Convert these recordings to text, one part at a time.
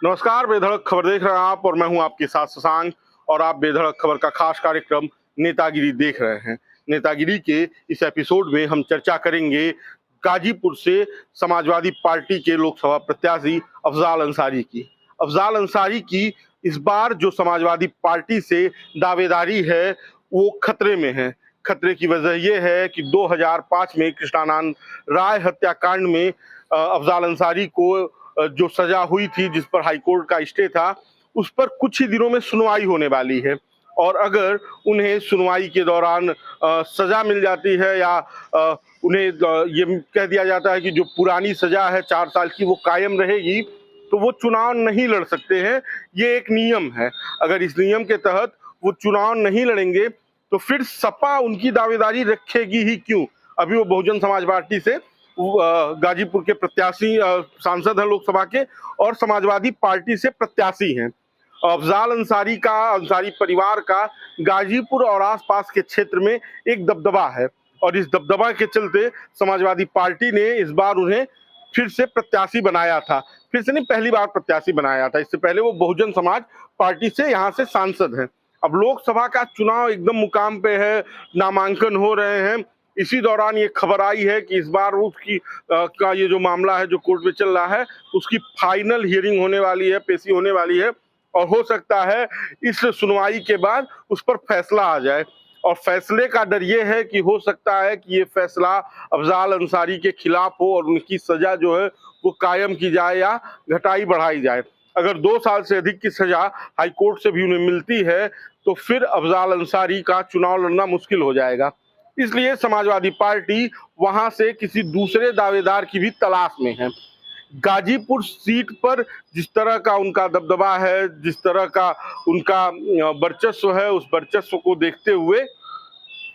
नमस्कार, बेधड़क खबर देख रहे हैं आप और मैं हूं आपके साथ शशांक। और आप बेधड़क खबर का खास कार्यक्रम नेतागिरी देख रहे हैं। नेतागिरी के इस एपिसोड में हम चर्चा करेंगे गाजीपुर से समाजवादी पार्टी के लोकसभा प्रत्याशी अफजाल अंसारी की। अफजाल अंसारी की इस बार जो समाजवादी पार्टी से दावेदारी है वो खतरे में है। खतरे की वजह यह है कि 2005 में कृष्णानंद राय हत्याकांड में अफजाल अंसारी को जो सजा हुई थी, जिस पर हाईकोर्ट का स्टे था, उस पर कुछ ही दिनों में सुनवाई होने वाली है। और अगर उन्हें सुनवाई के दौरान सजा मिल जाती है या उन्हें ये कह दिया जाता है कि जो पुरानी सजा है 4 साल की वो कायम रहेगी, तो वो चुनाव नहीं लड़ सकते हैं। ये एक नियम है। अगर इस नियम के तहत वो चुनाव नहीं लड़ेंगे तो फिर सपा उनकी दावेदारी रखेगी ही क्यों। अभी वो बहुजन समाज पार्टी से गाजीपुर के प्रत्याशी सांसद हैं लोकसभा के, और समाजवादी पार्टी से प्रत्याशी हैं। अफजाल अंसारी का, अंसारी परिवार का गाजीपुर और आसपास के क्षेत्र में एक दबदबा है, और इस दबदबा के चलते समाजवादी पार्टी ने इस बार उन्हें फिर से प्रत्याशी बनाया था। फिर से नहीं, पहली बार प्रत्याशी बनाया था। इससे पहले वो बहुजन समाज पार्टी से यहाँ से सांसद हैं। अब लोकसभा का चुनाव एकदम मुकाम पे है, नामांकन हो रहे हैं। इसी दौरान ये खबर आई है कि इस बार उसकी का ये जो मामला है जो कोर्ट में चल रहा है, उसकी फाइनल हियरिंग होने वाली है, पेशी होने वाली है। और हो सकता है इस सुनवाई के बाद उस पर फैसला आ जाए। और फैसले का डर ये है कि हो सकता है कि ये फैसला अफजाल अंसारी के खिलाफ हो और उनकी सजा जो है वो कायम की जाए या घटाई बढ़ाई जाए। अगर 2 साल से अधिक की सजा हाईकोर्ट से भी उन्हें मिलती है तो फिर अफजाल अंसारी का चुनाव लड़ना मुश्किल हो जाएगा। इसलिए समाजवादी पार्टी वहां से किसी दूसरे दावेदार की भी तलाश में है। गाजीपुर सीट पर जिस तरह का उनका दबदबा है, जिस तरह का उनका वर्चस्व है, उस वर्चस्व को देखते हुए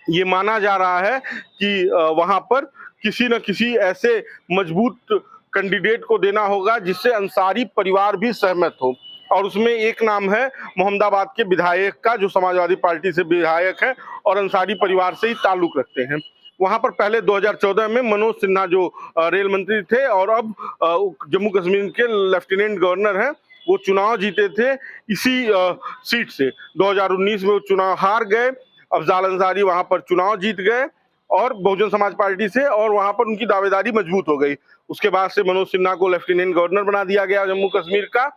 ये माना जा रहा है कि वहां पर किसी न किसी ऐसे मजबूत कैंडिडेट को देना होगा जिससे अंसारी परिवार भी सहमत हो। और उसमें एक नाम है मोहम्मदाबाद के विधायक का, जो समाजवादी पार्टी से विधायक है और अंसारी परिवार से ही ताल्लुक रखते हैं। वहां पर पहले 2014 में मनोज सिन्हा जो रेल मंत्री थे और अब जम्मू कश्मीर के लेफ्टिनेंट गवर्नर हैं, वो चुनाव जीते थे इसी सीट से। 2019 में वो चुनाव हार गए। अफजाल अंसारी वहां पर चुनाव जीत गए और बहुजन समाज पार्टी से, और वहां पर उनकी दावेदारी मजबूत हो गई। उसके बाद से मनोज सिन्हा को लेफ्टिनेंट गवर्नर बना दिया गया जम्मू कश्मीर का।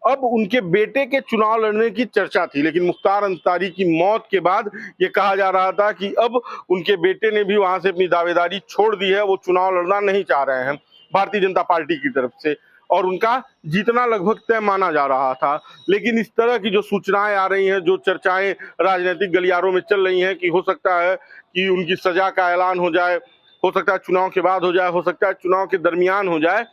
अब उनके बेटे के चुनाव लड़ने की चर्चा थी, लेकिन मुख्तार अंसारी की मौत के बाद ये कहा जा रहा था कि अब उनके बेटे ने भी वहां से अपनी दावेदारी छोड़ दी है, वो चुनाव लड़ना नहीं चाह रहे हैं भारतीय जनता पार्टी की तरफ से, और उनका जीतना लगभग तय माना जा रहा था। लेकिन इस तरह की जो सूचनाएं आ रही हैं, जो चर्चाएं राजनीतिक गलियारों में चल रही हैं कि हो सकता है कि उनकी सजा का ऐलान हो जाए, हो सकता है चुनाव के बाद हो जाए, हो सकता है चुनाव के दरमियान हो जाए,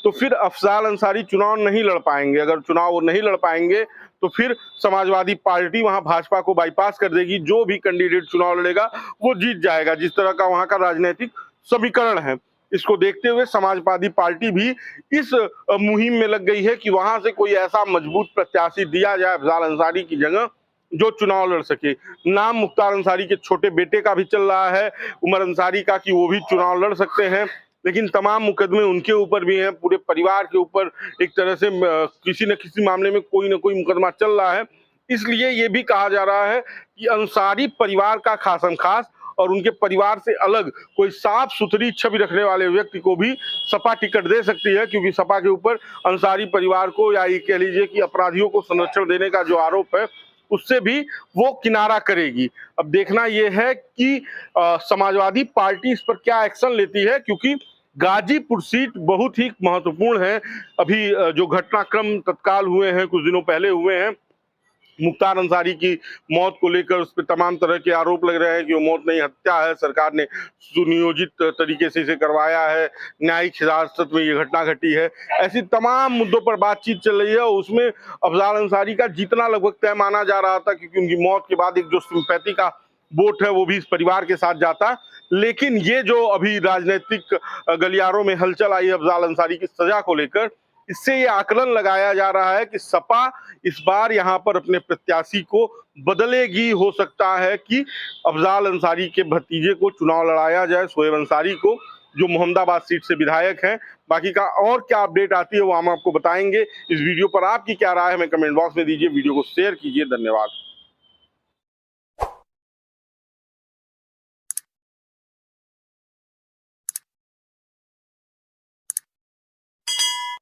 तो फिर अफजाल अंसारी चुनाव नहीं लड़ पाएंगे। अगर चुनाव वो नहीं लड़ पाएंगे तो फिर समाजवादी पार्टी वहां भाजपा को बाईपास कर देगी। जो भी कैंडिडेट चुनाव लड़ेगा वो जीत जाएगा, जिस तरह का वहां का राजनीतिक समीकरण है। इसको देखते हुए समाजवादी पार्टी भी इस मुहिम में लग गई है कि वहां से कोई ऐसा मजबूत प्रत्याशी दिया जाए अफजाल अंसारी की जगह जो चुनाव लड़ सके। नाम मुख्तार अंसारी के छोटे बेटे का भी चल रहा है, उमर अंसारी का, कि वो भी चुनाव लड़ सकते हैं। लेकिन तमाम मुकदमे उनके ऊपर भी हैं, पूरे परिवार के ऊपर एक तरह से किसी न किसी मामले में कोई ना कोई मुकदमा चल रहा है। इसलिए ये भी कहा जा रहा है कि अंसारी परिवार का खासम खास और उनके परिवार से अलग कोई साफ सुथरी छवि रखने वाले व्यक्ति को भी सपा टिकट दे सकती है, क्योंकि सपा के ऊपर अंसारी परिवार को, या ये कह लीजिए कि अपराधियों को संरक्षण देने का जो आरोप है, उससे भी वो किनारा करेगी। अब देखना यह है कि समाजवादी पार्टी इस पर क्या एक्शन लेती है, क्योंकि गाजीपुर सीट बहुत ही महत्वपूर्ण है। अभी जो घटनाक्रम तत्काल हुए हैं, कुछ दिनों पहले हुए हैं, मुख्तार अंसारी की मौत को लेकर उस पर तमाम तरह के आरोप लग रहे हैं कि वो मौत नहीं हत्या है, सरकार ने सुनियोजित तरीके से इसे करवाया है, न्यायिक हिरासत में ये घटना घटी है। ऐसी तमाम मुद्दों पर बातचीत चल रही है और उसमें अफजाल अंसारी का जीतना लगभग तय माना जा रहा था, क्योंकि उनकी मौत के बाद एक जो सिंपैथी का वोट है वो भी इस परिवार के साथ जाता। लेकिन ये जो अभी राजनीतिक गलियारों में हलचल आई अफजाल अंसारी की सजा को लेकर, इससे ये आकलन लगाया जा रहा है कि सपा इस बार यहाँ पर अपने प्रत्याशी को बदलेगी। हो सकता है कि अफजाल अंसारी के भतीजे को चुनाव लड़ाया जाए, शोएब अंसारी को, जो मोहम्मदाबाद सीट से विधायक हैं। बाकी का और क्या अपडेट आती है वो हम आपको बताएंगे। इस वीडियो पर आपकी क्या राय है हमें कमेंट बॉक्स में दीजिए, वीडियो को शेयर कीजिए। धन्यवाद।